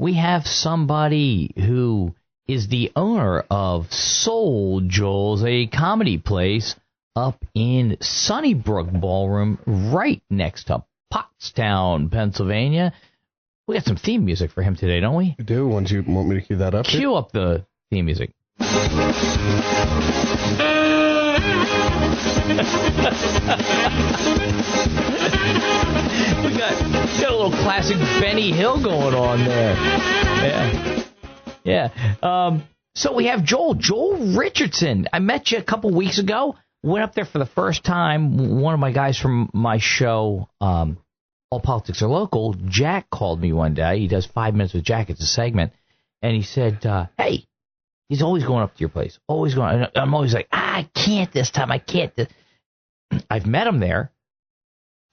we have somebody who is the owner of Soul Joel's, a comedy place up in Sunnybrook Ballroom, right next to Pottstown, Pennsylvania. We got some theme music for him today, don't we? We do. Want me to cue that up? Cue up the theme music. We got a little classic Benny Hill going on there. Yeah. So we have Joel Richardson. I met you a couple weeks ago. Went up there for the first time. One of my guys from my show, All Politics Are Local, Jack, called me one day. He does 5 Minutes with Jack. It's a segment. And he said, hey, he's always going up to your place. Always going. I'm always like, I can't this time. I can't. I've met him there.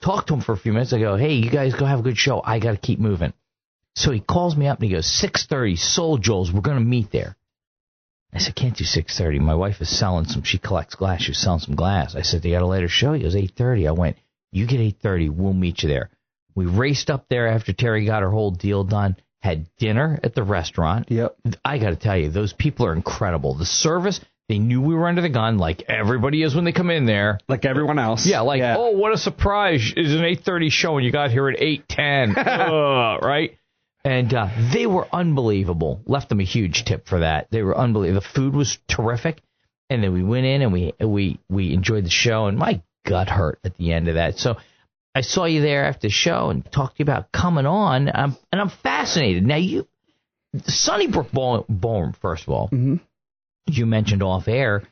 Talked to him for a few minutes. I go, hey, you guys go have a good show. I got to keep moving. So he calls me up and he goes, 6:30, Soul Joel's. We're going to meet there. I said, can't do 6:30. My wife is selling she collects glass. She's selling some glass. I said, they got a later show. He goes, 8:30. I went, you get 8:30. We'll meet you there. We raced up there after Terry got her whole deal done, had dinner at the restaurant. Yep. I got to tell you, those people are incredible. The service, they knew we were under the gun like everybody is when they come in there. Like everyone else. Yeah, oh, what a surprise. It's an 8:30 show and you got here at 8:10. Right? And they were unbelievable. Left them a huge tip for that. They were unbelievable. The food was terrific. And then we went in and we enjoyed the show. And my gut hurt at the end of that. So I saw you there after the show and talked to you about coming on. And I'm fascinated. Now, Sunnybrook Ballroom, first of all, you mentioned off air,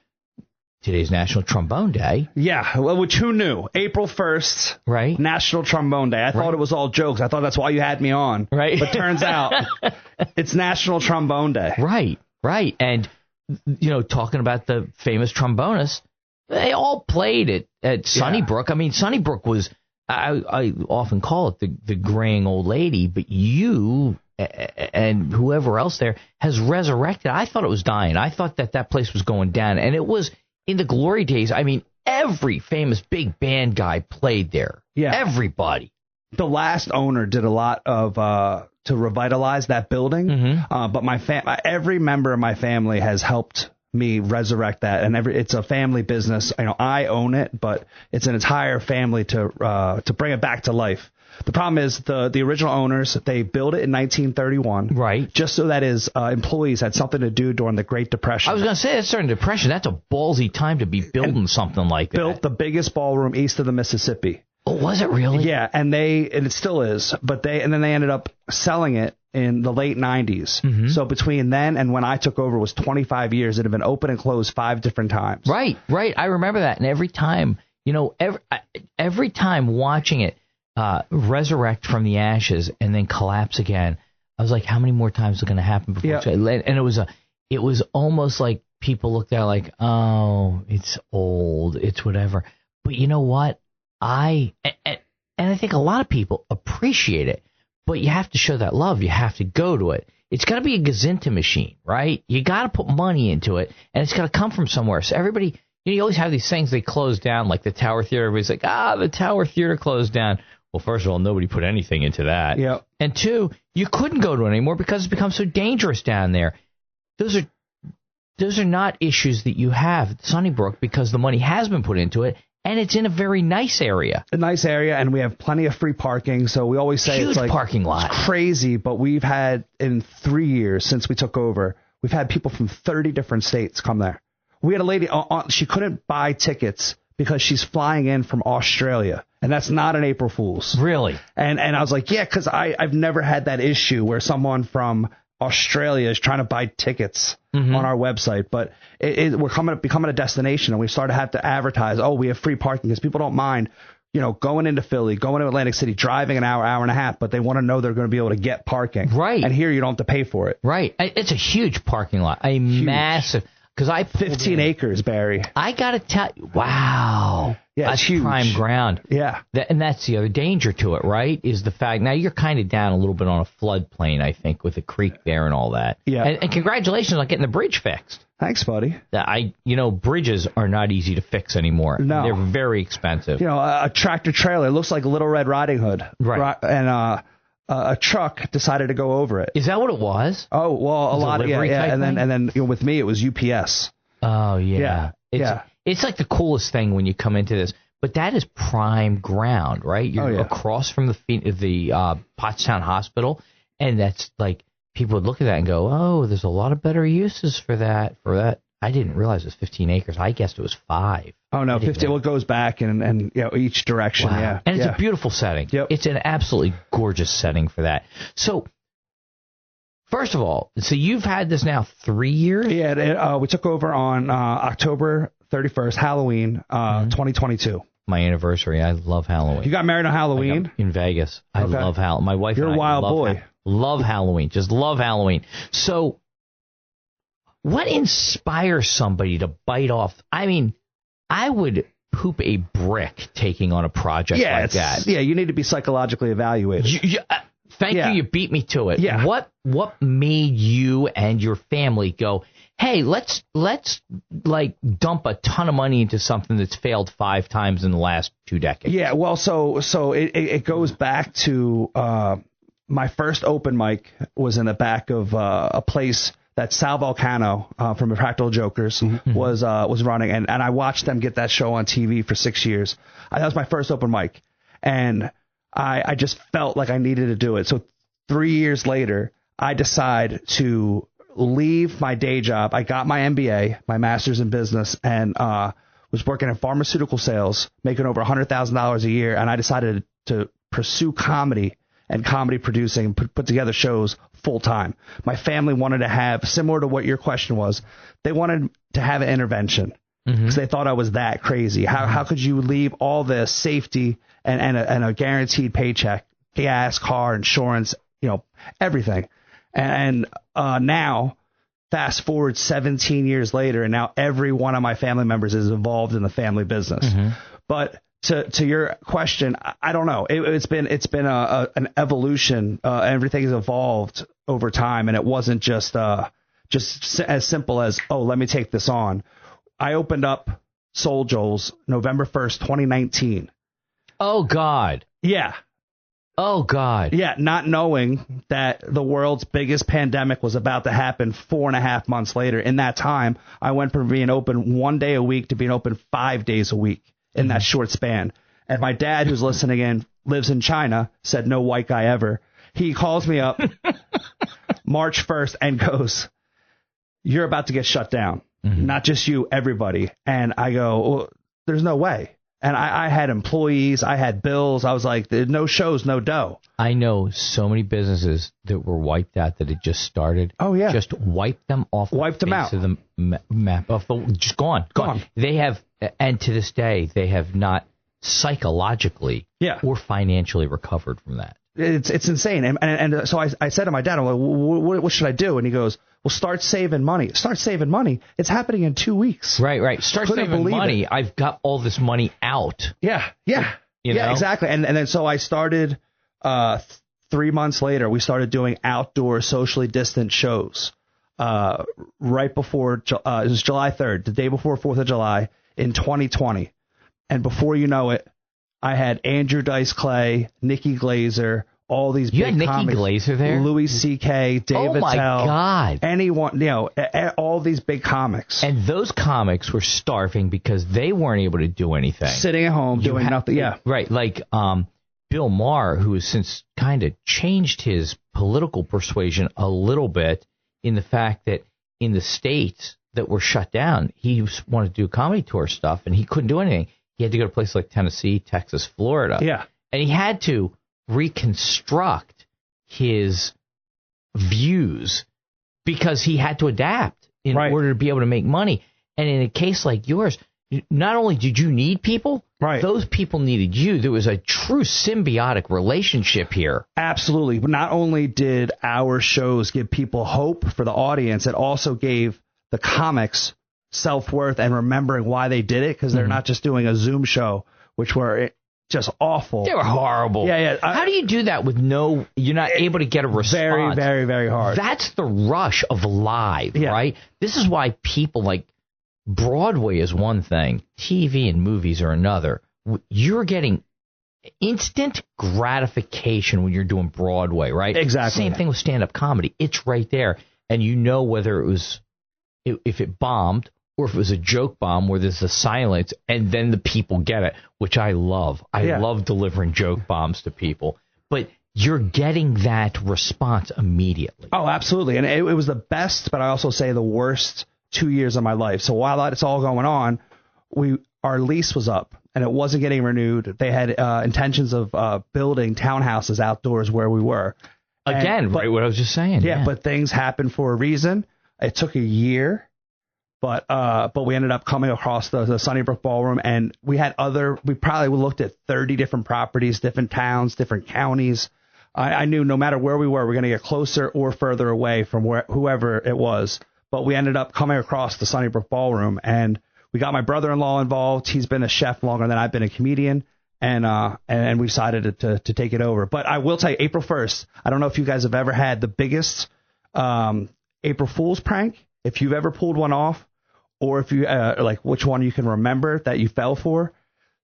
today's National Trombone Day. Yeah, well, which who knew? April 1st, right? National Trombone Day. I thought it was all jokes. I thought that's why you had me on. Right. But turns out it's National Trombone Day. Right. And, talking about the famous trombonists, they all played at Sunnybrook. I mean, Sunnybrook was, I often call it the graying old lady, but you and whoever else there has resurrected. I thought it was dying. I thought that place was going down. And it was in the glory days. I mean, every famous big band guy played there. Yeah. Everybody. The last owner did a lot of to revitalize that building. But every member of my family has helped me resurrect that, and it's a family business. I own it, but it's an entire family to bring it back to life. The problem is the original owners, they built it in 1931, right? Just so that his employees had something to do during the Great Depression. I was going to say, that's during the Depression. That's a ballsy time to be building something like that. Built the biggest ballroom east of the Mississippi. Oh, was it really? Yeah, and it still is. But then they ended up selling it in the late 90s. So between then and when I took over was 25 years. It had been open and closed 5 different times. Right. I remember that. And every time, every time watching it resurrect from the ashes and then collapse again, I was like, how many more times is it going to happen before? Yeah. And it was almost like people looked at it like, oh, it's old, it's whatever. But you know what? I think a lot of people appreciate it, but you have to show that love. You have to go to it. It's got to be a gazinta machine, right? You got to put money into it, and it's got to come from somewhere. So everybody, you always have these things they close down, like the Tower Theater. Everybody's like, the Tower Theater closed down. Well, first of all, nobody put anything into that. Yeah. And two, you couldn't go to it anymore because it's become so dangerous down there. Those are not issues that you have at Sunnybrook because the money has been put into it. And it's in a very nice area. A nice area, and we have plenty of free parking. So we always say huge it's like parking lot. It's crazy, but we've had in 3 years since we took over, we've had people from 30 different states come there. We had a lady, she couldn't buy tickets because she's flying in from Australia, and that's not an April Fool's. Really? And I was like, yeah, because I've never had that issue where someone from Australia is trying to buy tickets on our website, but we're becoming a destination, and we started to have to advertise, we have free parking, because people don't mind, going into Philly, going to Atlantic City, driving an hour and a half, but they want to know they're going to be able to get parking. Right. And here you don't have to pay for it. Right. It's a huge parking lot, massive. Because 15 acres, Barry. I got to tell you, wow. Yeah, that's it's huge. Prime ground. Yeah. And that's the other danger to it, right? Is the fact, now you're kind of down a little bit on a floodplain, I think, with the creek there and all that. Yeah. And congratulations on getting the bridge fixed. Thanks, buddy. Bridges are not easy to fix anymore. No. They're very expensive. A tractor trailer looks like Little Red Riding Hood. Right. And a truck decided to go over it. Is that what it was? Oh, well, a lot of, delivery type and thing? then with me, it was UPS. Oh, yeah. It's like the coolest thing when you come into this. But that is prime ground, right? You're across from the Pottstown Hospital, and that's like people would look at that and go, "Oh, there's a lot of better uses for that." I didn't realize it was 15 acres. I guessed it was 5. Oh no, 15. Well, it goes back and each direction. Wow. Yeah, and it's a beautiful setting. Yep. It's an absolutely gorgeous setting for that. So, first of all, you've had this now 3 years. Yeah, we took over on October 31st, Halloween, 2022. My anniversary. I love Halloween. You got married on Halloween? In Vegas. I love Halloween. My wife You're and I a wild boy. Love Halloween. Just love Halloween. So, what inspires somebody to bite off? I mean, I would poop a brick taking on a project like that. Yeah, you need to be psychologically evaluated. Thank you. You beat me to it. Yeah. What made you and your family go, hey, let's like dump a ton of money into something that's failed 5 times in the last 2 decades? Yeah, well, so it goes back to my first open mic was in the back of a place that Sal Volcano from the Practical Jokers was running, and I watched them get that show on TV for 6 years. That was my first open mic, and I just felt like I needed to do it. So 3 years later, I decide to leave my day job. I got my MBA, my master's in business, and was working in pharmaceutical sales, making over $100,000 a year, and I decided to pursue comedy and comedy producing and put together shows full time. My family wanted to have, similar to what your question was, they wanted to have an intervention because they thought I was that crazy. How could you leave all the safety and a guaranteed paycheck, gas, car, insurance, everything. And now, fast forward 17 years later, and now every one of my family members is involved in the family business. But to your question, I don't know. It's been an evolution. Everything has evolved over time, and it wasn't just as simple as, oh, let me take this on. I opened up Soul Joel's November 1st, 2019. Oh God. Yeah. Oh God. Yeah, not knowing that the world's biggest pandemic was about to happen 4.5 months later. In that time, I went from being open 1 day a week to being open 5 days a week in that short span. And my dad, who's listening in, lives in China, said no white guy ever. He calls me up March 1st and goes, "You're about to get shut down. Not just you, everybody." And I go, well, there's no way. And I had employees, I had bills. I was like, no shows, no dough. I know so many businesses that were wiped out that had just started. Oh, yeah. Just wiped them off. Wiped them out. Of the map. Just gone. They have, and to this day, they have not psychologically or financially recovered from that. It's insane. And so I said to my dad, I'm like, what should I do? And he goes, well, start saving money. Start saving money. It's happening in 2 weeks. Right. Start saving money. I've got all this money out. Yeah, exactly. And then so I started 3 months later, we started doing outdoor socially distant shows right before, it was July 3rd, the day before 4th of July in 2020. And before you know it, I had Andrew Dice Clay, Nikki Glazer, all these big comics. You had Nikki Glazer there? Louis C.K., Dave Attell. Oh, my God. Anyone, all these big comics. And those comics were starving because they weren't able to do anything. Sitting at home doing nothing, Right, like Bill Maher, who has since kind of changed his political persuasion a little bit in the fact that in the states that were shut down, he wanted to do comedy tour stuff, and he couldn't do anything. He had to go to places like Tennessee, Texas, Florida. Yeah. And he had to reconstruct his views because he had to adapt in order to be able to make money. And in a case like yours, not only did you need people, those people needed you. There was a true symbiotic relationship here. Absolutely. But not only did our shows give people hope for the audience, it also gave the comics self-worth and remembering why they did it, because they're not just doing a Zoom show, which were just awful. They were horrible. Yeah. How do you do that with you're not able to get a response? Very, very, very hard. That's the rush of live, right? This is why people like Broadway is one thing, TV and movies are another. You're getting instant gratification when you're doing Broadway, right? Exactly. Same thing with stand-up comedy. It's right there, and you know whether if it bombed or if it was a joke bomb where there's a silence, and then the people get it, which I love. I love delivering joke bombs to people, but you're getting that response immediately. Oh, absolutely. And it was the best, but I also say the worst 2 years of my life. So while that's all going on, our lease was up and it wasn't getting renewed. They had intentions of building townhouses outdoors where we were. Again, right, what I was just saying. Yeah, but things happened for a reason. It took a year, but we ended up coming across the Sunnybrook Ballroom, and we probably looked at 30 different properties, different towns, different counties. I knew no matter where we were going to get closer or further away from whoever it was. But we ended up coming across the Sunnybrook Ballroom, and we got my brother-in-law involved. He's been a chef longer than I've been a comedian, and we decided to take it over. But I will tell you, April 1st, I don't know if you guys have ever had the biggest April Fool's prank, if you've ever pulled one off, or if you like which one you can remember that you fell for.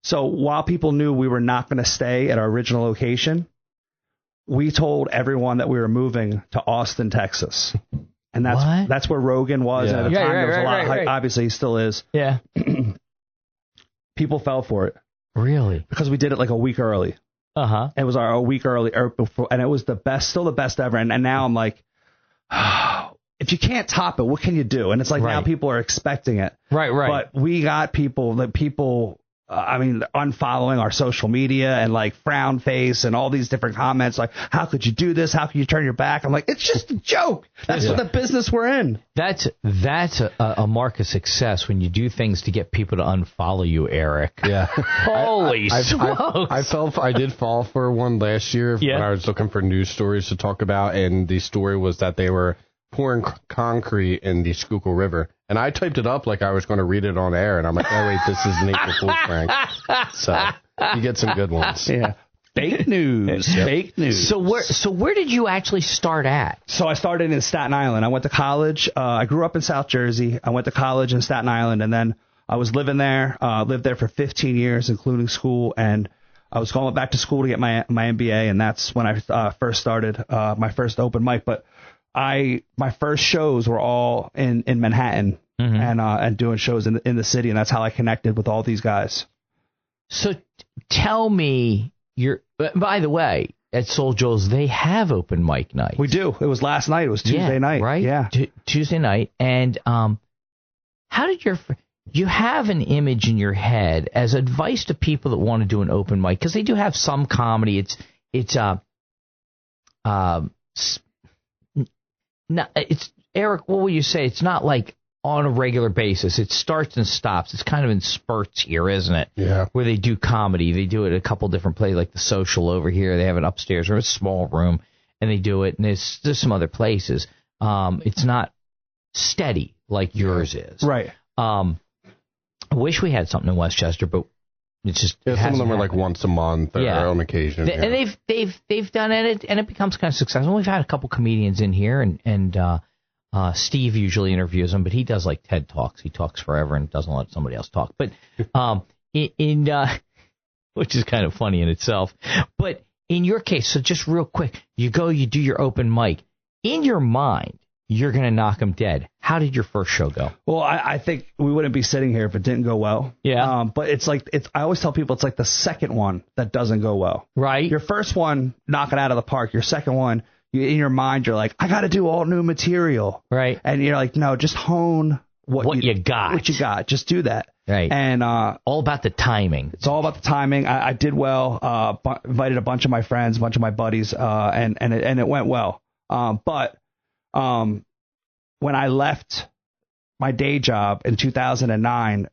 So while people knew we were not going to stay at our original location, we told everyone that we were moving to Austin, Texas. And that's where Rogan was. Yeah. And at the time, there was a lot. Right. Obviously, he still is. Yeah. People fell for it. Really? Because we did it like a week early. Uh-huh. It was a week early, and it was still the best ever. And now I'm like, if you can't top it, what can you do? And it's like now people are expecting it. Right. But we got people unfollowing our social media and like frown face and all these different comments like, how could you do this? How could you turn your back? I'm like, it's just a joke. That's what the business we're in. That's a mark of success when you do things to get people to unfollow you, Eric. Yeah. Holy smokes. I did fall for one last year when I was looking for news stories to talk about, and the story was that they were pouring concrete in the Schuylkill River. And I typed it up like I was going to read it on air, and I'm like, oh, wait, this is an April Fool's prank. So you get some good ones. Yeah. Fake news. Fake news. So where did you actually start at? So I started in Staten Island. I went to college. I grew up in South Jersey. I went to college in Staten Island, and then I was living there, lived there for 15 years, including school, and I was going back to school to get my MBA, and that's when I first started my first open mic. But my first shows were all in Manhattan, and doing shows in the city, and that's how I connected with all these guys. So tell me, by the way, at Soul Joel's they have open mic nights. We do. It was last night. It was Tuesday night, right? Yeah, Tuesday night. And how did you have an image in your head as advice to people that want to do an open mic, because they do have some comedy. It's Eric, what would you say? It's not like on a regular basis. It starts and stops. It's kind of in spurts here, isn't it? Yeah. Where they do comedy. They do it at a couple different places, like the Social over here. They have an upstairs room, a small room, and they do it. And there's some other places. It's not steady like yours is. Right. I wish we had something in Westchester, but it's just some of them are like once a month or on occasion. And they've done it, and it becomes kind of successful. We've had a couple comedians in here, and Steve usually interviews them, but he does like TED Talks. He talks forever and doesn't let somebody else talk. But which is kind of funny in itself. But in your case, so just real quick, you do your open mic. In your mind, you're going to knock them dead. How did your first show go? Well, I think we wouldn't be sitting here if it didn't go well. Yeah. But I always tell people it's like the second one that doesn't go well. Right. Your first one, knock it out of the park. Your second one, in your mind, you're like, I got to do all new material. Right. And you're like, no, just hone what you got. What you got. Just do that. Right. And all about the timing. It's all about the timing. I did well. Invited a bunch of my friends, a bunch of my buddies, and it went well. But when I left my day job in 2009,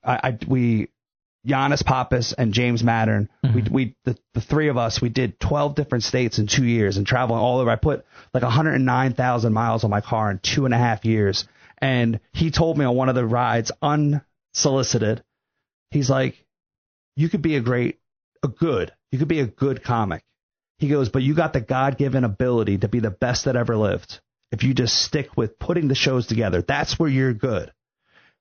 Giannis Pappas and James Mattern, the three of us, we did 12 different states in 2 years and traveling all over. I put like 109,000 miles on my car in 2.5 years. And he told me on one of the rides, unsolicited, he's like, you could be a good comic. He goes, but you got the God-given ability to be the best that ever lived. If you just stick with putting the shows together, that's where you're good.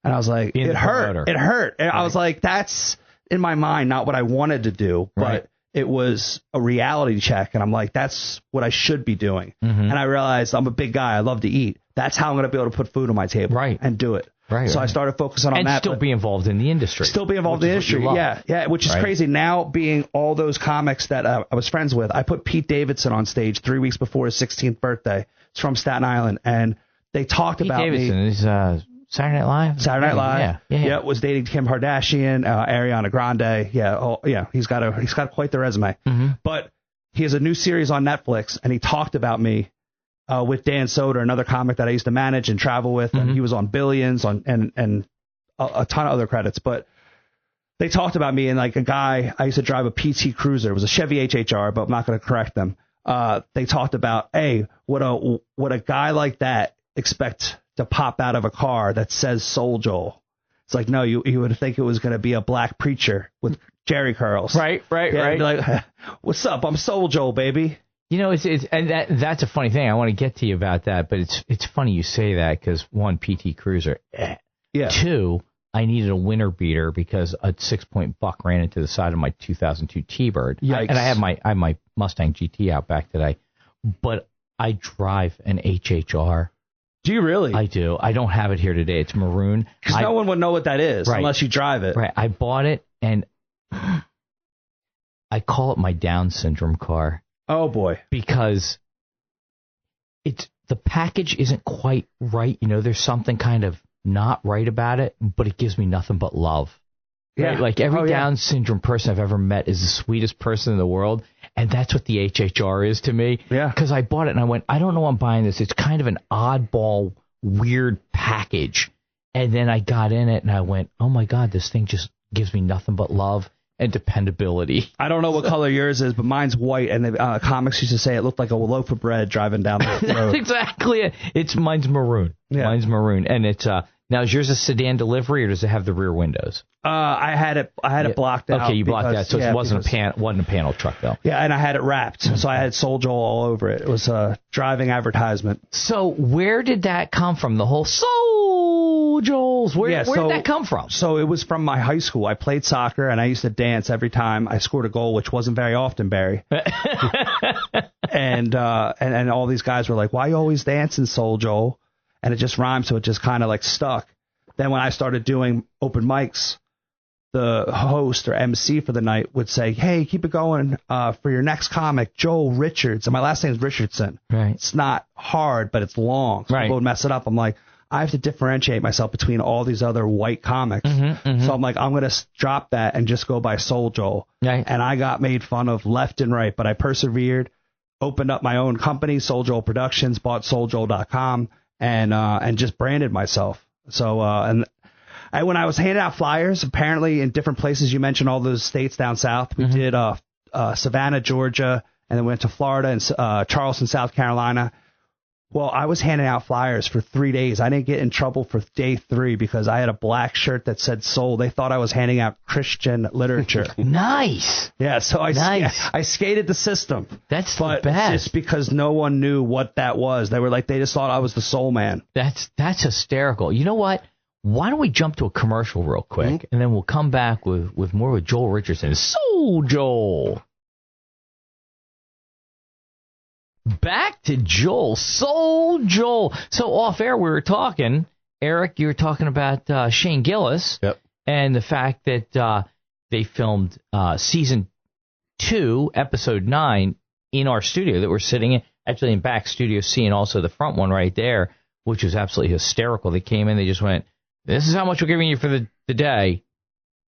And I was like, it hurt. It hurt. And I was like, that's in my mind, not what I wanted to do, but it was a reality check. And I'm like, that's what I should be doing. And I realized I'm a big guy. I love to eat. That's how I'm going to be able to put food on my table and do it. Right. So I started focusing on that. And still be involved in the industry. Still be involved in the industry. Yeah. Which is crazy. Now, being all those comics that I was friends with, I put Pete Davidson on stage 3 weeks before his 16th birthday. It's from Staten Island. And they talked about me. Pete Davidson is Saturday Night Live? Saturday Night Live. Yeah. Was dating Kim Kardashian, Ariana Grande. Yeah. He's got quite the resume. But he has a new series on Netflix, and he talked about me with Dan Soder, another comic that I used to manage and travel with, and he was on Billions and a ton of other credits. But they talked about me, and like a guy, I used to drive a PT Cruiser. It was a Chevy HHR, but I'm not going to correct them. They talked about, hey, what a guy like that expect to pop out of a car that says Soul Joel. It's like, no, you would think it was going to be a black preacher with Jerry curls. Right. Be like, what's up? I'm Soul Joel, baby. You know, that's a funny thing. I want to get to you about that, but it's funny you say that because one, PT Cruiser. Yeah. Two, I needed a winter beater because a 6-point buck ran into the side of my 2002 T-Bird. Yikes. And I have my Mustang GT out back today, but I drive an HHR. Do you really? I do. I don't have it here today. It's maroon. Because no one would know what that is unless you drive it. Right. I bought it, and I call it my Down syndrome car. Oh, boy. Because the package isn't quite right. You know, there's something kind of not right about it, but it gives me nothing but love. Yeah. Right? Like every Down syndrome person I've ever met is the sweetest person in the world. And that's what the HHR is to me. Yeah. Because I bought it and I went, I don't know I'm buying this. It's kind of an oddball, weird package. And then I got in it and I went, oh my God, this thing just gives me nothing but love and dependability. I don't know what color yours is, but mine's white. And the comics used to say it looked like a loaf of bread driving down the road. That's exactly it. Mine's maroon. Yeah. Mine's maroon. And it's now, is yours a sedan delivery or does it have the rear windows? I had it blocked out. Okay, you blocked that, so it wasn't a panel truck though. Yeah, and I had it wrapped, so I had Soul Joel all over it. It was a driving advertisement. So where did that come from? The whole Soul Joels. Where did that come from? So it was from my high school. I played soccer and I used to dance every time I scored a goal, which wasn't very often, Barry. and all these guys were like, "Why are you always dancing, Soul Joel?" And it just rhymed, so it just kind of like stuck. Then when I started doing open mics, the host or MC for the night would say, "Hey, keep it going for your next comic, Joel Richards." And my last name is Richardson. Right. It's not hard, but it's long. So people would mess it up. I'm like, I have to differentiate myself between all these other white comics. So I'm like, I'm going to drop that and just go by Soul Joel. Right. And I got made fun of left and right, but I persevered, opened up my own company, Soul Joel Productions, bought souljoel.com, and just branded myself. So, when I was handing out flyers, apparently in different places, you mentioned all those states down south. We did Savannah, Georgia, and then went to Florida and Charleston, South Carolina. Well, I was handing out flyers for 3 days. I didn't get in trouble for day 3 because I had a black shirt that said Soul. They thought I was handing out Christian literature. Nice. Yeah, so I skated the system. That's the best. It's just because no one knew what that was. They were like, they just thought I was the Soul Man. That's hysterical. You know what? Why don't we jump to a commercial real quick, and then we'll come back with more with Joel Richardson. Soul Joel. Back to Joel. Soul Joel. So off air we were talking, Eric, you were talking about Shane Gillis. Yep. And the fact that they filmed season 2, episode 9 in our studio that we're sitting in, actually in back studio C and also the front one right there, which was absolutely hysterical. They came in, they just went, this is how much we're giving you for the day.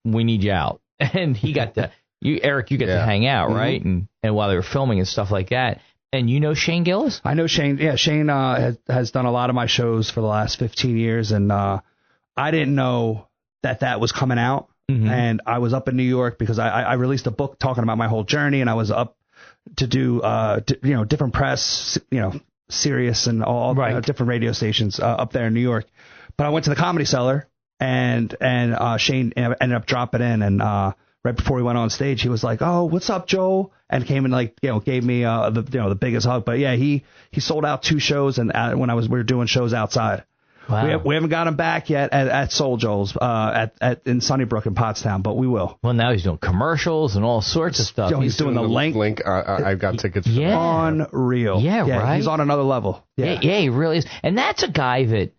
We need you out. And he got Eric, you get to hang out, right? And while they were filming and stuff like that. And you know Shane Gillis? I know Shane. Yeah, Shane has done a lot of my shows for the last 15 years. And I didn't know that was coming out. And I was up in New York because I released a book talking about my whole journey. And I was up to do, different press, Sirius and all different radio stations up there in New York. But I went to the Comedy Cellar and Shane ended up dropping in and right before we went on stage, he was like, "Oh, what's up, Joel?" And came and gave me the biggest hug. But yeah, he sold out 2 shows and when we were doing shows outside. Wow. We haven't got him back yet at Soul Joel's in Sunnybrook in Pottstown, but we will. Well, now he's doing commercials and all sorts of stuff. He's doing the link. I've got tickets. Yeah. Unreal. Yeah, right. He's on another level. Yeah, he really is. And that's a guy that,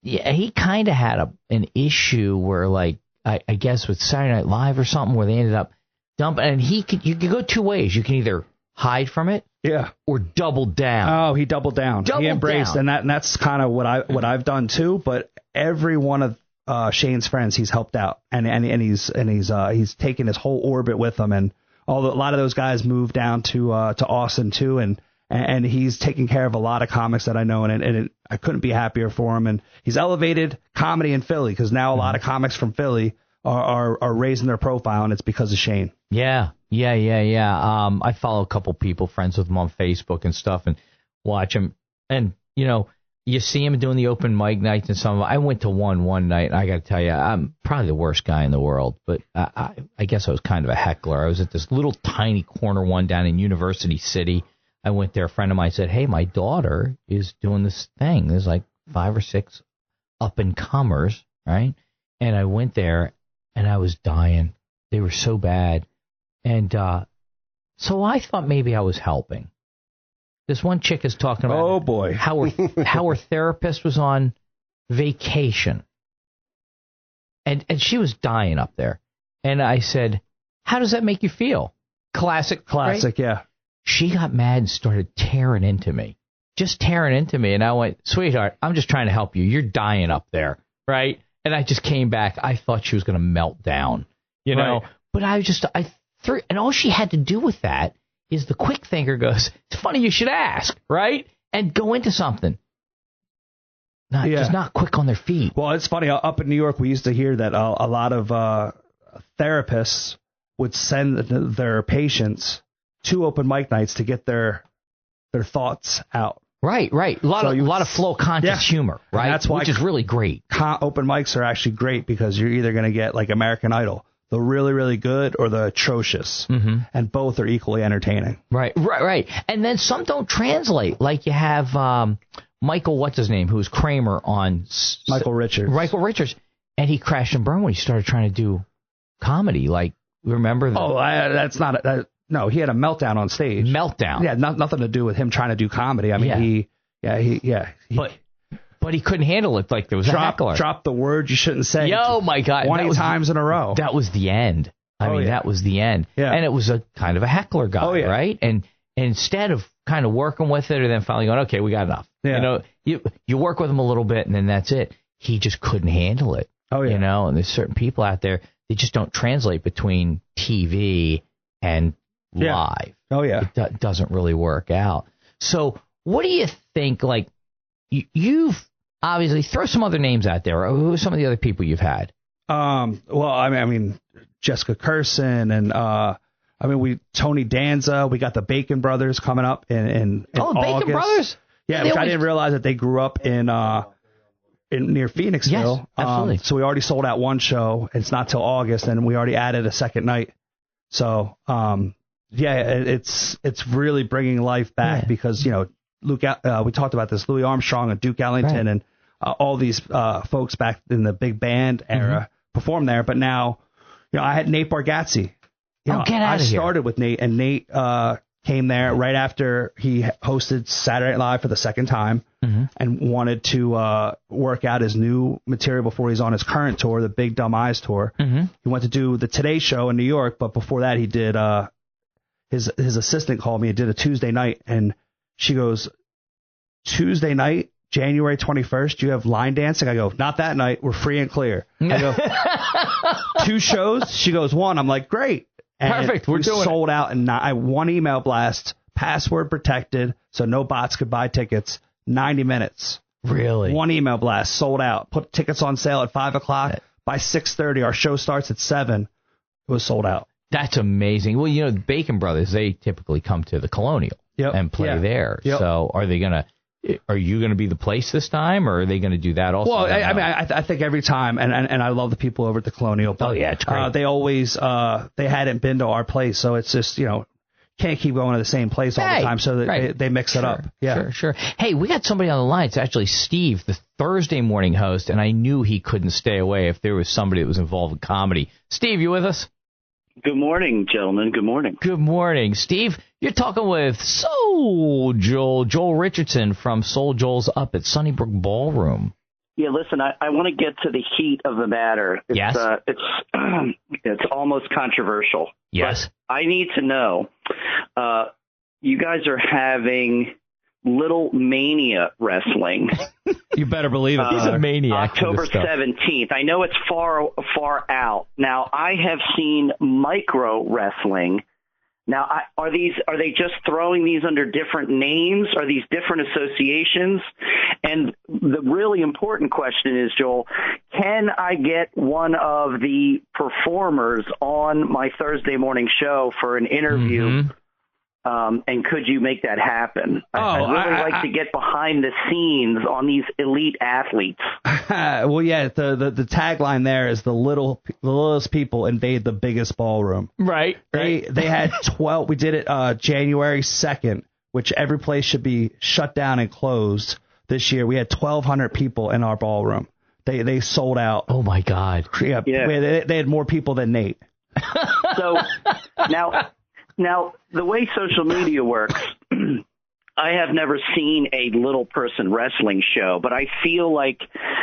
he kind of had an issue where, like, I guess with Saturday Night Live or something, where they ended up dumping. And you could go two ways. You can either hide from it, or double down. Oh, he doubled down. He embraced, and that's kind of what I've done too. But every one of Shane's friends, he's helped out, and he's taken his whole orbit with him, and a lot of those guys moved down to Austin too, and he's taking care of a lot of comics that I know, and I couldn't be happier for him. And he's elevated comedy in Philly, because now a lot of comics from Philly are raising their profile, and it's because of Shane. Yeah. I follow a couple people, friends with him on Facebook and stuff, and watch him. And, you see him doing the open mic nights and some of them. I went to one night, and I got to tell you, I'm probably the worst guy in the world, but I guess I was kind of a heckler. I was at this little tiny corner one down in University City. I went there. A friend of mine said, hey, my daughter is doing this thing. There's like 5 or 6 up-and-comers, right? And I went there, and I was dying. They were so bad. And so I thought maybe I was helping. This one chick is talking about how her therapist was on vacation. And she was dying up there. And I said, how does that make you feel? Classic, right? Yeah. She got mad and started tearing into me. Just tearing into me. And I went, sweetheart, I'm just trying to help you. You're dying up there, right? And I just came back. I thought she was going to melt down, know? But I threw, and all she had to do with that is the quick thinker goes, it's funny you should ask, right? And go into something. Just not quick on their feet. Well, it's funny. Up in New York, we used to hear that a lot of therapists would send their patients to open mic nights to get their thoughts out. Right. A lot of flow conscious humor, right? That's why, which is really great. Open mics are actually great, because you're either going to get like American Idol, the really, really good, or the atrocious, and both are equally entertaining. Right. And then some don't translate. Like you have Michael, what's his name, who's Kramer on Michael Richards, and he crashed and burned when he started trying to do comedy. Like, remember that? That's not no, he had a meltdown on stage. Yeah, nothing to do with him trying to do comedy. I mean, But he couldn't handle it. Like there was a heckler. Dropped the word you shouldn't say. Oh my God! 20 times in a row. That was the end. That was the end. Yeah. And it was a kind of a heckler guy, right? And instead of kind of working with it, or then finally going, okay, we got enough. Yeah. You work with him a little bit, and then that's it. He just couldn't handle it. Oh yeah. And there's certain people out there, they just don't translate between TV and live. Oh yeah. It doesn't really work out. So what do you think? Like you've obviously, throw some other names out there. Who are some of the other people you've had? Well, I mean Jessica Curson, and Tony Danza. We got the Bacon Brothers coming up in August. Bacon Brothers. Yeah, which I didn't realize that they grew up in near Phoenixville. Yes, absolutely. So we already sold out one show. It's not till August, and we already added a second night. So it's really bringing life back, because we talked about this, Louis Armstrong and Duke Ellington, and all these folks back in the big band era performed there. But now, I had Nate Bargatze. Get out of here. I started with Nate, and Nate came there right after he hosted Saturday Night Live for the second time, and wanted to work out his new material before he's on his current tour, the Big Dumb Eyes tour. He went to do the Today Show in New York, but before that he did his assistant called me and did a Tuesday night, and she goes, Tuesday night, January 21st, you have line dancing? I go, not that night. We're free and clear. I go, 2 shows? She goes, 1. I'm like, great. And perfect. We're doing sold out in one email blast, password protected, so no bots could buy tickets. 90 minutes. Really? 1 email blast, sold out. Put tickets on sale at 5 o'clock. By 6:30, our show starts at 7. It was sold out. That's amazing. Well, the Bacon Brothers, they typically come to the Colonial and play there. Yep. So are you going to be the place this time, or are they going to do that also? Well, I think every time, and I love the people over at the Colonial. But, it's great. They always, they hadn't been to our place, so it's just, can't keep going to the same place all the time, so they mix it up. Yeah, Sure. Hey, we got somebody on the line. It's actually Steve, the Thursday morning host, and I knew he couldn't stay away if there was somebody that was involved in comedy. Steve, you with us? Good morning, gentlemen. Good morning. Good morning. Steve, you're talking with Soul Joel Richardson from Soul Joel's up at Sunnybrook Ballroom. Yeah, listen, I want to get to the heat of the matter. Yes. It's almost controversial. Yes. But I need to know, you guys are having Little Mania wrestling. You better believe it. He's a maniac. October 17th. I know it's far out. Now, I have seen micro wrestling. Now, are they just throwing these under different names? Are these different associations? And the really important question is, Joel, can I get one of the performers on my Thursday morning show for an interview? Mm-hmm. And could you make that happen? I'd really like to get behind the scenes on these elite athletes. Well, yeah, the tagline there is the littlest people invade the biggest ballroom. Right. They had 12. We did it January 2nd, which every place should be shut down and closed this year. We had 1,200 people in our ballroom. They sold out. Oh, my God. Yeah. They had more people than Nate. So Now, the way social media works, I have never seen a little person wrestling show, but I feel like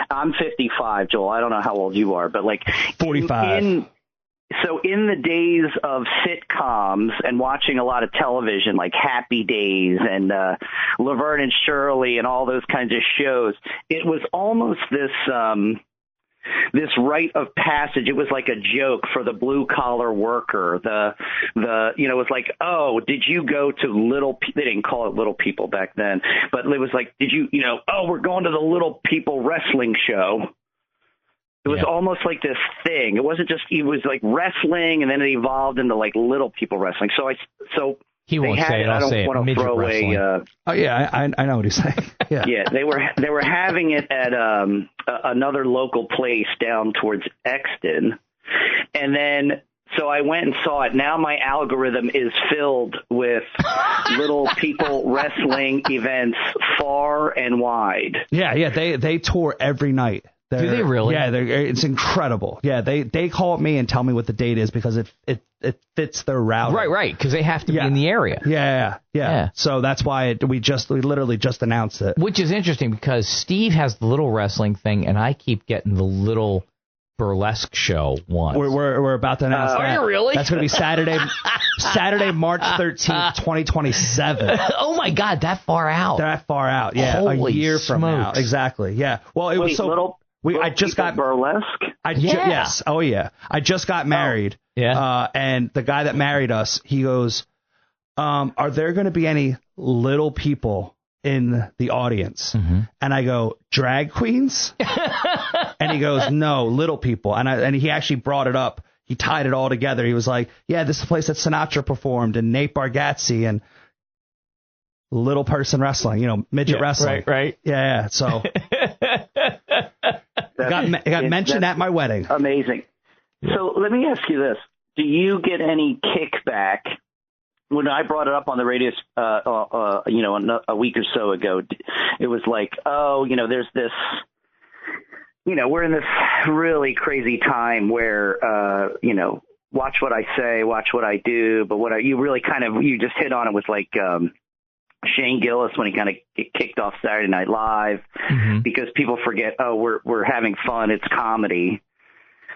I'm 55, Joel. I don't know how old you are, but like 45. So in the days of sitcoms and watching a lot of television like Happy Days and Laverne and Shirley and all those kinds of shows, it was almost this rite of passage. It was like a joke for the blue collar worker. It was like, oh, did you go to they didn't call it Little People back then, but it was like, did you, we're going to the Little People wrestling show. It was almost like this thing. It wasn't just, it was like wrestling, and then it evolved into like Little People wrestling. So he won't say it. I'll say it. Want to throw away. I know what he's saying. Yeah. Yeah, they were having it at another local place down towards Exton, and then so I went and saw it. Now my algorithm is filled with Little People wrestling events far and wide. Yeah. They tour every night. Do they really? Yeah, it's incredible. Yeah, they call me and tell me what the date is because it fits their route. Right, because they have to be in the area. Yeah. So that's why we literally just announced it. Which is interesting because Steve has the little wrestling thing, and I keep getting the little burlesque show once. We're about to announce that. Are you really? That's going to be Saturday, March 13th, 2027. Oh my God, that far out. That far out. Yeah, Holy a year smokes. from now. Exactly. Yeah. Well, it was so. I just got burlesque. Yes. Oh yeah. I just got married. Yeah. And the guy that married us, he goes, "Are there going to be any little people in the audience?" Mm-hmm. And I go, "Drag queens?" And he goes, "No, little people." And he actually brought it up. He tied it all together. He was like, "Yeah, this is the place that Sinatra performed and Nate Bargatze and little person wrestling, midget wrestling." Right. Yeah. So. Got mentioned at my wedding. Amazing. So let me ask you this. Do you get any kickback? When I brought it up on the radio, a week or so ago, it was like, there's this, we're in this really crazy time where, watch what I say, watch what I do. But you just hit on it with like, Shane Gillis when he kind of kicked off Saturday Night Live, mm-hmm. because people forget, we're having fun. It's comedy,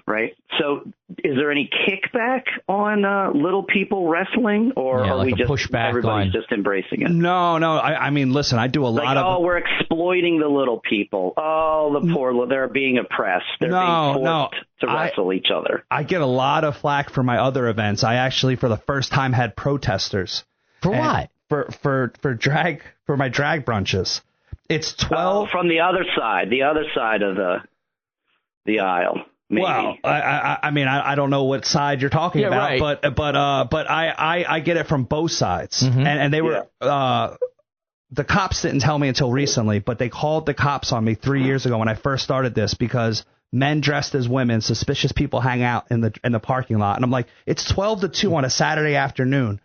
right? So is there any kickback on Little People wrestling, or are we just everybody's just embracing it? No. I mean, listen, I do a lot of. We're exploiting the little people. Oh, the poor, they're being oppressed. They're being forced to wrestle each other. I get a lot of flack for my other events. I actually, for the first time, had protesters. For what? For my drag brunches. It's 12 from the other side of the aisle. Maybe. Well, I mean, I don't know what side you're talking about, right. but I get it from both sides, mm-hmm. and they were the cops didn't tell me until recently, but they called the cops on me 3 years ago when I first started this because men dressed as women, suspicious people hang out in the parking lot, and I'm like, it's 12 to 2 on a Saturday afternoon.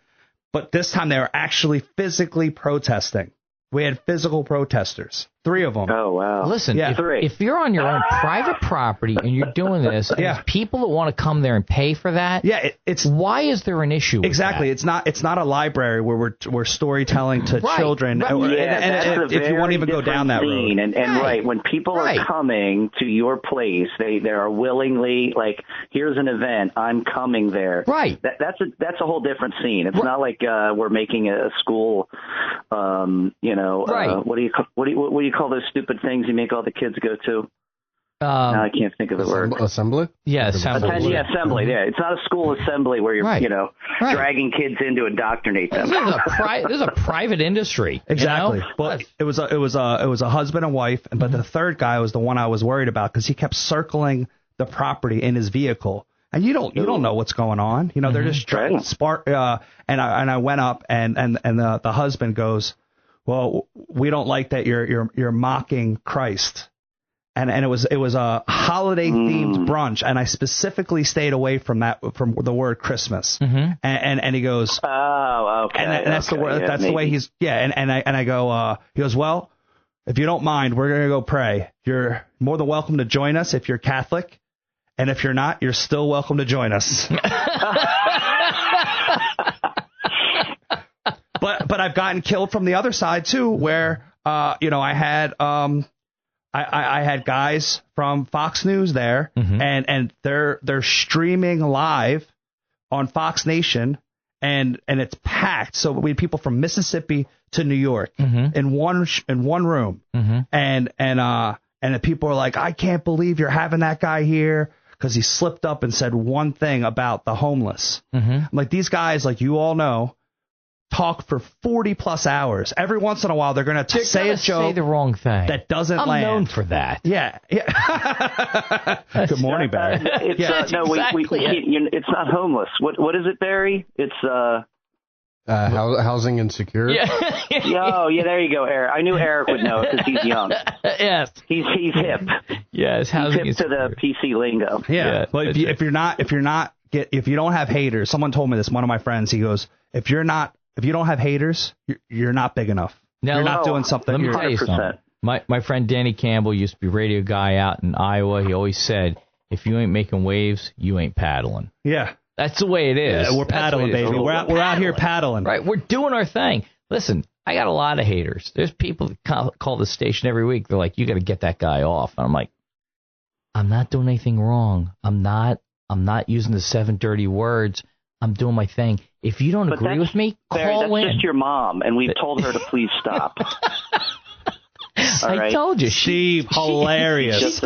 but this time they were actually physically protesting. We had physical protesters, 3 of them. Oh, wow. Listen, Yeah. if you're on your own private property and you're doing this, and there's people that want to come there and pay for that, it's why is there an issue with exactly that? it's not a library where we're storytelling to children, Yeah, and if you won't even go down that road. And right, when people are coming to your place, they are willingly like, here's an event, I'm coming there. Right. That's a whole different scene. It's not like we're making a school, Right. What do you call those stupid things you make all the kids go to? Now I can't think of the word. Assembly? Yeah, assembly. Assembly. Yeah, it's not a school assembly where you're, dragging kids in to indoctrinate them. This is a private industry. Exactly. You know? Well, it was a husband and wife, but the third guy was the one I was worried about because he kept circling the property in his vehicle, and you don't know what's going on. They're just trying to spark. And I went up, and the husband goes, "Well, we don't like that you're mocking Christ." And it was a holiday themed brunch, and I specifically stayed away from the word Christmas. And he goes, "Oh, okay." And that's the word. That's the way he's. Yeah. And I go. He goes, "Well, if you don't mind, we're gonna go pray. You're more than welcome to join us if you're Catholic, and if you're not, you're still welcome to join us." But I've gotten killed from the other side too, where I had I had guys from Fox News there, and they're streaming live on Fox Nation, and it's packed. So we had people from Mississippi to New York in one room, and the people are like, "I can't believe you're having that guy here." Because he slipped up and said one thing about the homeless. I'm like, these guys, like you all know, talk for 40 plus hours. Every once in a while, they're going to say a joke, say the wrong thing that doesn't land. I'm known for that. Yeah. Good morning, Barry. It's not homeless. What is it, Barry? It's housing insecure. Oh, yeah, there you go, Eric. I knew Eric would know because he's young. Yes, he's hip. Yes, he's hip to the PC lingo. Yeah, but if you don't have haters, someone told me this. One of my friends, he goes, if you don't have haters, you're not big enough. Now, you're not doing something. Let me tell you something. My friend Danny Campbell used to be a radio guy out in Iowa. He always said, if you ain't making waves, you ain't paddling. Yeah. That's the way it is. Yeah, we're paddling, baby. We're out here paddling. Right. We're doing our thing. Listen, I got a lot of haters. There's people that call the station every week. They're like, you got to get that guy off. And I'm like, I'm not doing anything wrong. I'm not using the 7 dirty words. I'm doing my thing. If you don't agree with me, call in. That's just your mom, and we've told her to please stop. I told you. Steve, hilarious.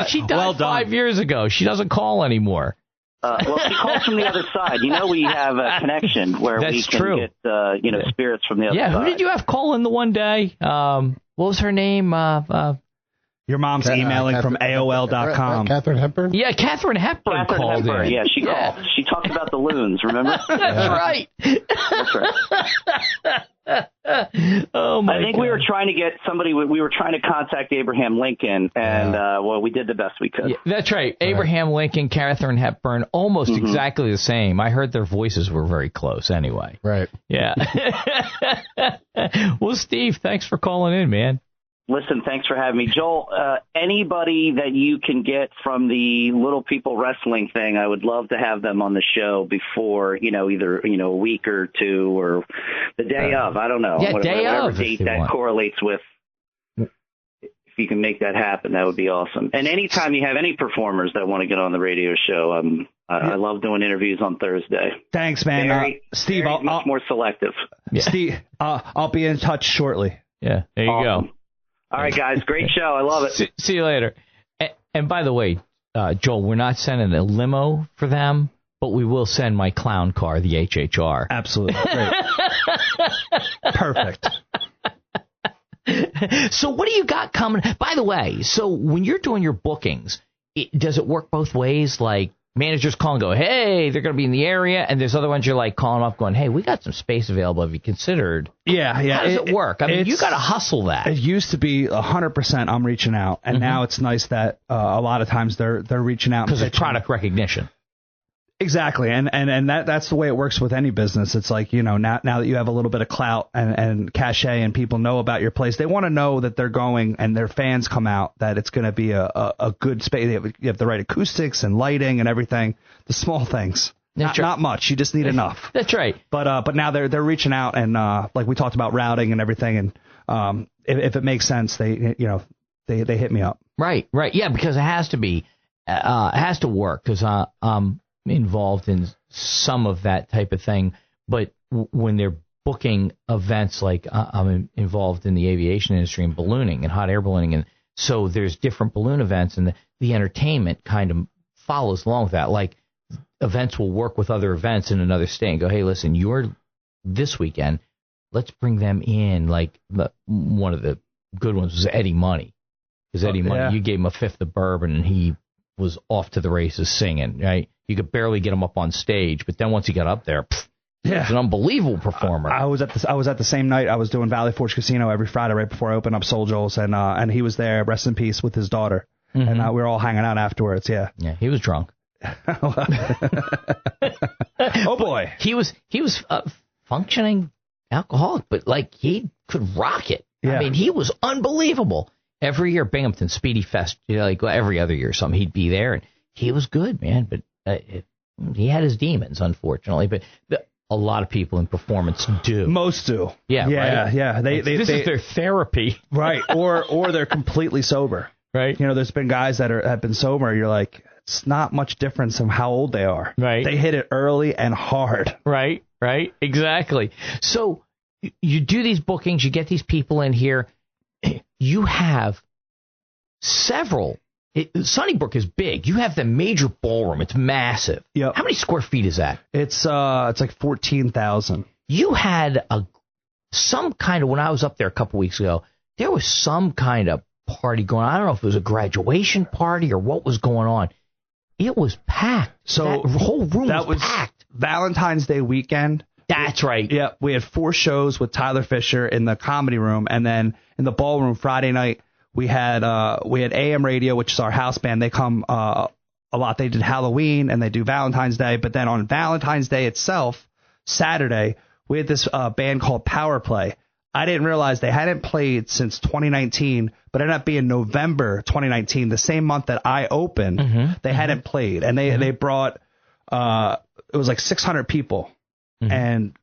She died 5 years ago. She doesn't call anymore. Well, she calls from the other side. We have a connection where we can get spirits from the other side. Yeah, who did you have call in the one day? What was her name? Your mom's emailing from AOL.com. Katharine Hepburn? Yeah, Katharine Hepburn called in. Yeah, she called. She talked about the loons, remember? That's right. That's right. Oh, my I think God. we were trying to get somebody, we were trying to contact Abraham Lincoln, and, we did the best we could. Yeah, that's right. Abraham Lincoln, Katharine Hepburn, almost exactly the same. I heard their voices were very close anyway. Right. Yeah. Well, Steve, thanks for calling in, man. Listen, thanks for having me. Joel, anybody that you can get from the Little People Wrestling thing, I would love to have them on the show before, either, a week or two or the day of. I don't know. Yeah, whatever date that correlates with. If you can make that happen, that would be awesome. And anytime you have any performers that want to get on the radio show, I love doing interviews on Thursday. Than's, man. Steve, I'll much more selective. Yeah. Steve, I'll be in touch shortly. Yeah, there you go. All right, guys. Great show. I love it. See you later. And by the way, Joel, we're not sending a limo for them, but we will send my clown car, the HHR. Absolutely. Great. Perfect. So what do you got coming? By the way, so when you're doing your bookings, does it work both ways? Like managers call and go, hey, they're going to be in the area. And there's other ones you're like calling up going, hey, we got some space available. Have you considered? Yeah. How does it work? I mean, you got to hustle that. It used to be 100% I'm reaching out. And now it's nice that a lot of times they're reaching out. Because of product recognition. Exactly, and that's the way it works with any business. It's like, now that you have a little bit of clout and cachet and people know about your place, they want to know that they're going and their fans come out, that it's going to be a good space. You have the right acoustics and lighting and everything, the small things. Not much. You just need enough. That's right. But now they're reaching out and like we talked about routing and everything, and if it makes sense, they hit me up. Right. Yeah, because it has to be, it has to work, because I'm involved in some of that type of thing. But when they're booking events, like I'm involved in the aviation industry and ballooning and hot air ballooning, and so there's different balloon events, and the entertainment kind of follows along with that. Like, events will work with other events in another state and go, hey, listen, you're this weekend, let's bring them in. Like, one of the good ones was Eddie Money. Because Eddie Money, you gave him a fifth of bourbon and he was off to the races singing, right? You could barely get him up on stage, but then once he got up there, he's an unbelievable performer. I was at the same night. I was doing Valley Forge Casino every Friday right before I opened up Soul Joel's, and he was there, rest in peace, with his daughter. Mm-hmm. And we were all hanging out afterwards, Yeah, he was drunk. Oh boy, he was functioning alcoholic, but like, he could rock it. I mean, he was unbelievable. Every year, Binghamton Speedy Fest, like every other year or something, he'd be there, and he was good, man. But he had his demons, unfortunately. But a lot of people in performance do. Most do. Yeah. Right? Yeah. This is their therapy, right? Or they're completely sober, right? There's been guys that have been sober. You're like, it's not much difference in how old they are. Right. They hit it early and hard. Right. Exactly. So you do these bookings, you get these people in here. You have several. Sunnybrook is big. You have the major ballroom. It's massive. Yep. How many square feet is that? It's like 14,000. You had some kind of, when I was up there a couple weeks ago, there was some kind of party going on. I don't know if it was a graduation party or what was going on. It was packed. So that whole room was packed. Valentine's Day weekend. That's right. Yeah, we had 4 shows with Tyler Fisher in the comedy room, and then in the ballroom Friday night we had AM Radio, which is our house band. They come a lot. They did Halloween and they do Valentine's Day, but then on Valentine's Day itself, Saturday, we had this band called Power Play. I didn't realize they hadn't played since 2019, but it ended up being November 2019, the same month that I opened. Mm-hmm. They hadn't played, and they brought it was like 600 people. Mm-hmm. And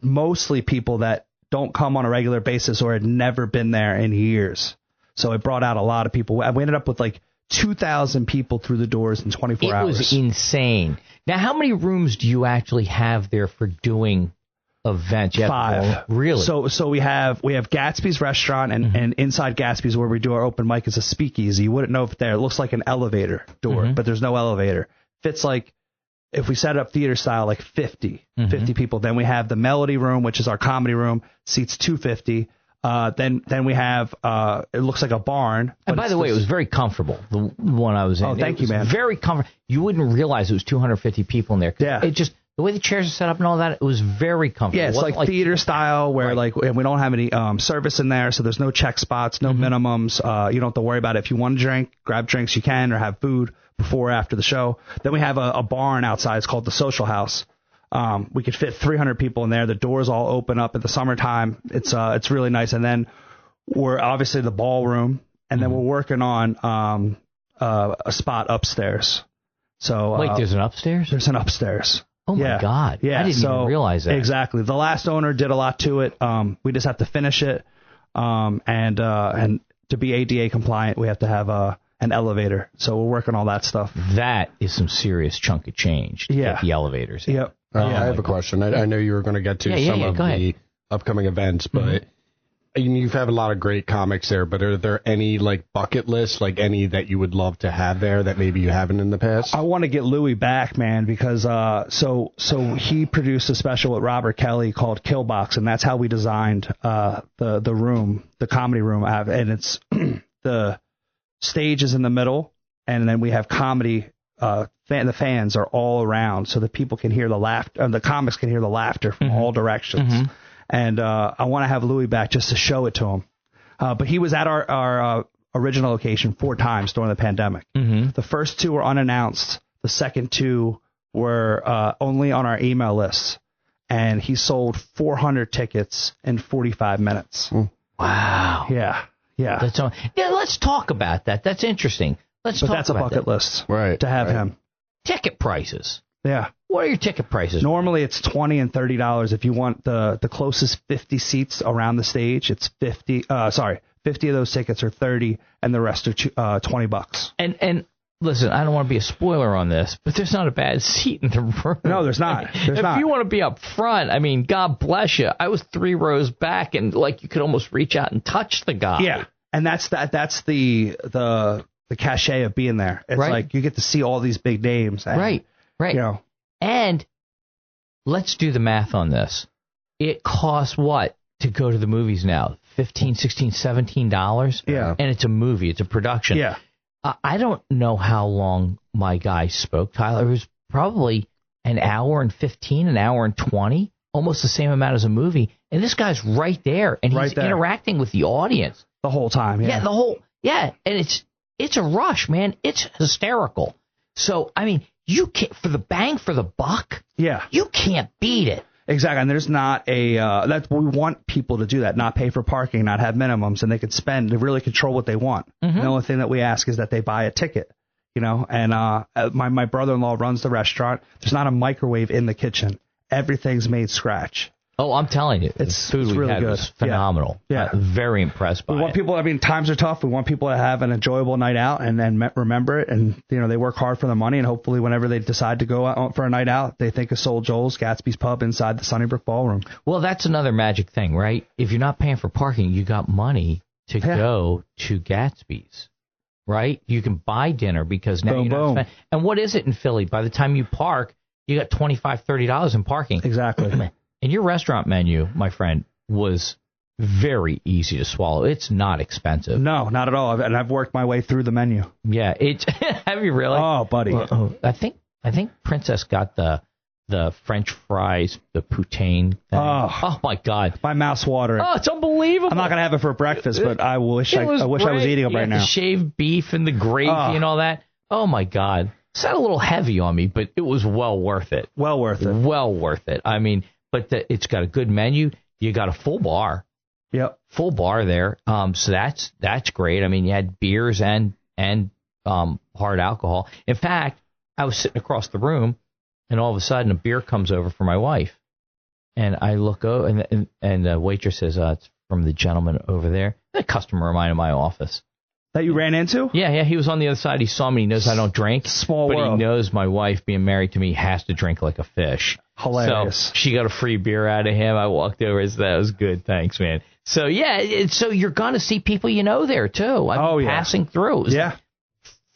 mostly people that don't come on a regular basis or had never been there in years. So it brought out a lot of people. We ended up with like 2,000 people through the doors in 24 hours. It was insane. Now, how many rooms do you actually have there for doing events? 5. Really? So we have Gatsby's restaurant, and inside Gatsby's where we do our open mic is a speakeasy. You wouldn't know if there. It looks like an elevator door, but there's no elevator. Fits like, if we set it up theater style, like 50 people. Then we have the Melody Room, which is our comedy room, seats 250. Then we have it looks like a barn. And by the way, it was very comfortable, the one I was in. Oh, thank you, man. Very comfortable. You wouldn't realize it was 250 people in there. Yeah. It just, the way the chairs are set up and all that, it was very comfortable. Yeah, it's like theater style where like we don't have any service in there, so there's no check spots, no minimums. You don't have to worry about it. If you want to drink, grab drinks, you can, or have food before or after the show. Then we have a barn outside. It's called the Social House. We could fit 300 people in there. The doors all open up in the summertime. It's really nice. And then we're obviously the ballroom, and then we're working on a spot upstairs. So wait, there's an upstairs? There's an upstairs. Oh my God! Yeah, I didn't even realize that. Exactly. The last owner did a lot to it. We just have to finish it, and to be ADA compliant, we have to have an elevator. So we're working on all that stuff. That is some serious chunk of change to get the elevators. Yep. I have a question. I know you were going to get to some of the upcoming events, but you've had a lot of great comics there, but are there any like bucket lists, like any that you would love to have there that maybe you haven't in the past? I want to get Louis back, man, because so he produced a special with Robert Kelly called Killbox, and that's how we designed the room, the comedy room. And it's the stage is in the middle, and then we have comedy. The fans are all around, so that people can hear the laughter. The comics can hear the laughter from all directions. And I want to have Louis back just to show it to him. But he was at our original location 4 times during the pandemic. The first 2 were unannounced. The second 2 were only on our email list, and he sold 400 tickets in 45 minutes. Wow. Yeah. Let's talk about that. That's interesting. That's a bucket list, right? To have him. Ticket prices. Yeah. What are your ticket prices? Normally it's $20 and $30. If you want the closest 50 seats around the stage, it's 50. 50 of those tickets are $30, and the rest are $20. And listen, I don't want to be a spoiler on this, but there's not a bad seat in the room. No, there's not. If you want to be up front, I mean, God bless you. I was 3 rows back, and like you could almost reach out and touch the guy. Yeah, and that's the cachet of being there. It's like you get to see all these big names. And, right. You know. And let's do the math on this. It costs what to go to the movies now? $15, $16, $17? Yeah. And it's a movie. It's a production. Yeah. I don't know how long my guy spoke, Tyler. It was probably an hour and 15, an hour and 20, almost the same amount as a movie. And this guy's right there, and he's interacting with the audience. The whole time, yeah. And it's a rush, man. It's hysterical. So, I mean, you can't, for the bang for the buck, you can't beat it. Exactly, and there's not we want people to do that, not pay for parking, not have minimums, and they can spend to really control what they want. Mm-hmm. The only thing that we ask is that they buy a ticket, you know. And my brother-in-law runs the restaurant. There's not a microwave in the kitchen. Everything's made scratch. Oh, I'm telling you, it's food we really had good. was phenomenal. Yeah. Very impressed by it. We want people. I mean, times are tough. We want people to have an enjoyable night out and then remember it. And you know, they work hard for the money, and hopefully, whenever they decide to go out for a night out, they think of Soul Joel's, Gatsby's Pub inside the Sunnybrook Ballroom. Well, that's another magic thing, right? If you're not paying for parking, you got money to go to Gatsby's, right? You can buy dinner because now you're not spending. And what is it in Philly? By the time you park, you got $25, $30 in parking. Exactly. And your restaurant menu, my friend, was very easy to swallow. It's not expensive. No, not at all. And I've worked my way through the menu. Yeah, have you really? Oh, buddy. I think Princess got the French fries, the poutine thing. Oh my God, my mouth's watering. Oh, it's unbelievable. I'm not gonna have it for breakfast, but I wish I was eating them right now. The shaved beef and the gravy and all that. Oh my God, it's not a little heavy on me, but it was well worth it. Well worth it. I mean. But it's got a good menu. You got a full bar. Yep. Full bar there. So that's great. I mean, you had beers and hard alcohol. In fact, I was sitting across the room, and all of a sudden a beer comes over for my wife. And I look over, and the waitress says, it's from the gentleman over there. A customer of mine in my office. That you ran into? Yeah. He was on the other side. He saw me. He knows I don't drink. Small world. But he knows my wife, being married to me, has to drink like a fish. Hilarious. So she got a free beer out of him. I walked over and said, that was good. Thanks, man. So, yeah, so you're going to see people you know there, too. Passing through. Yeah.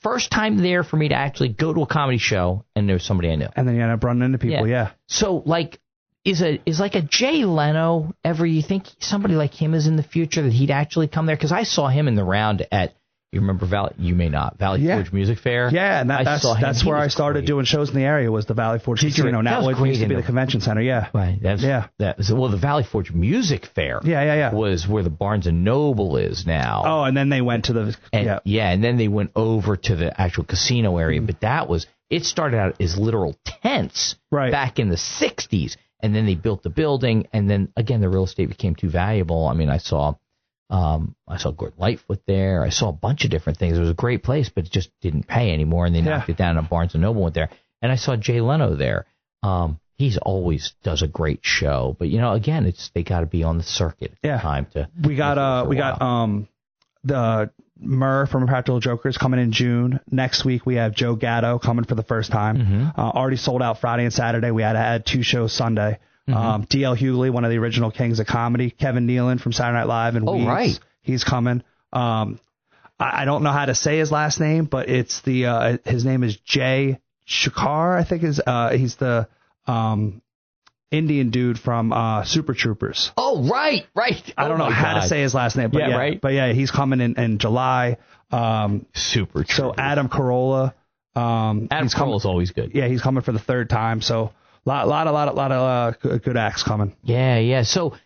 First time there for me to actually go to a comedy show, and there's somebody I knew. And then you end up running into people, yeah. So, like, is like a Jay Leno ever, you think somebody like him is in the future, that he'd actually come there? Because I saw him in the round at, you remember Valley Forge Music Fair? Yeah, and that's where I started doing shows in the area, was the Valley Forge Casino. Now it used to be the convention center, Right. Well, the Valley Forge Music Fair was where the Barnes & Noble is now. Oh, and then they went to the... and then they went over to the actual casino area. Mm-hmm. But it started out as literal tents back in the 60s, and then they built the building, and then, again, the real estate became too valuable. I mean, I saw Gordon Lightfoot there. I saw a bunch of different things. It was a great place, but it just didn't pay anymore, and they knocked it down, and Barnes & Noble went there. And I saw Jay Leno there. He's always does a great show, but, you know, again, they got to be on the circuit at the time to. We got the Murr from Practical Jokers coming in June. Next week we have Joe Gatto coming for the first time. Mm-hmm. Already sold out Friday and Saturday. We had to add 2 shows Sunday. Mm-hmm. D.L. Hughley, one of the original kings of comedy. Kevin Nealon from Saturday Night Live and Weeds. Right. He's coming. I don't know how to say his last name, but it's his name is Jay Shakar, I think he's the Indian dude from Super Troopers. Oh, right. I don't know how to say his last name, but but he's coming in July. Super Troopers. So Adam Carolla. Adam Carolla's always good. Yeah, he's coming for the 3rd time. So lot of good acts coming. Yeah. So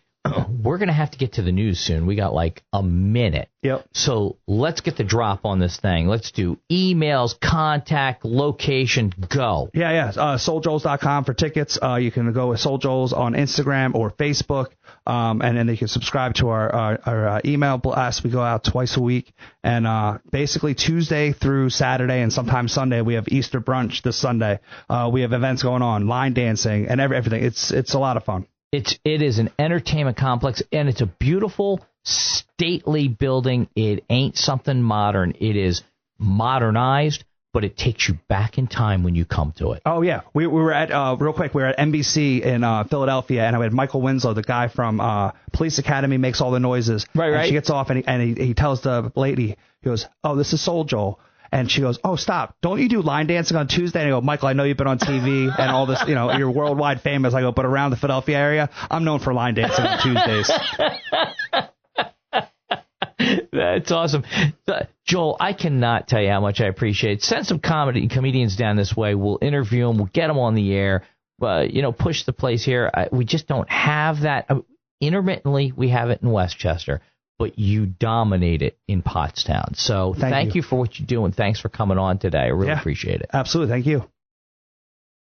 we're going to have to get to the news soon. We got like a minute. Yep. So let's get the drop on this thing. Let's do emails, contact, location, go. Yeah. SoulJoels.com for tickets. You can go with Soul Joels on Instagram or Facebook, and then you can subscribe to our email blast. We go out twice a week, and basically Tuesday through Saturday and sometimes Sunday we have Easter brunch this Sunday. We have events going on, line dancing, and everything. It's a lot of fun. It is an entertainment complex, and it's a beautiful, stately building. It ain't something modern. It is modernized, but it takes you back in time when you come to it. Oh, yeah. We were at, real quick, we were at NBC in Philadelphia, and we had Michael Winslow, the guy from Police Academy, makes all the noises. Right. And she gets off, and he tells the lady, he goes, "Oh, this is Soul Joel." And she goes, "Oh, stop. Don't you do line dancing on Tuesday?" And I go, "Michael, I know you've been on TV and all this, you're worldwide famous." I go, "But around the Philadelphia area, I'm known for line dancing on Tuesdays." That's awesome. Joel, I cannot tell you how much I appreciate it. Send some comedians down this way. We'll interview them. We'll get them on the air. Push the place here. We just don't have that. Intermittently, we have it in Westchester. But you dominate it in Pottstown. So thank you for what you do, and thanks for coming on today. I really appreciate it. Absolutely. Thank you.